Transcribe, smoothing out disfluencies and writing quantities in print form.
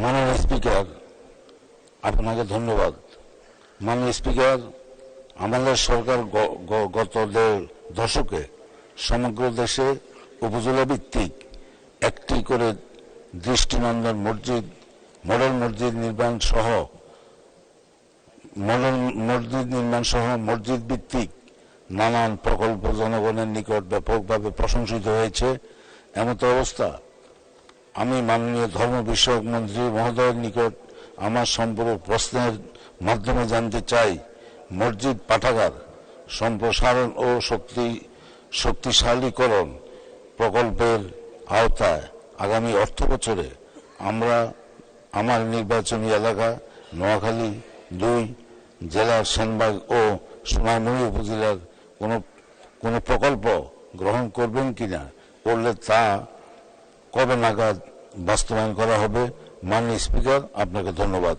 মাননীয় স্পিকার, আপনাকে ধন্যবাদ। মাননীয় স্পিকার, আমাদের সরকার গত 1.5 দশকে সমগ্র দেশে উপজেলা ভিত্তিক একটি করে দৃষ্টিনন্দন মসজিদ, মডেল মসজিদ নির্মাণ সহ মসজিদ ভিত্তিক নানান প্রকল্প জনগণের নিকট ব্যাপকভাবে প্রশংসিত হয়েছে। এমত অবস্থা আমি মাননীয় ধর্ম বিষয়ক মন্ত্রী মহোদয়ের নিকট আমার সম্পূরক প্রশ্নের মাধ্যমে জানতে চাই, মসজিদ পাঠাগার সম্প্রসারণ ও শক্তিশালীকরণ প্রকল্পের আওতায় আগামী অর্থবছরে আমার নির্বাচনী এলাকা নোয়াখালী 2 জেলার সেনবাগ ও সোনাইমুড়ি উপজেলার কোনো প্রকল্প গ্রহণ করবেন কিনা, করলে তা কবে নাগাদ বাস্তবায়ন করা হবে? মাননীয় স্পিকার, আপনাকে ধন্যবাদ।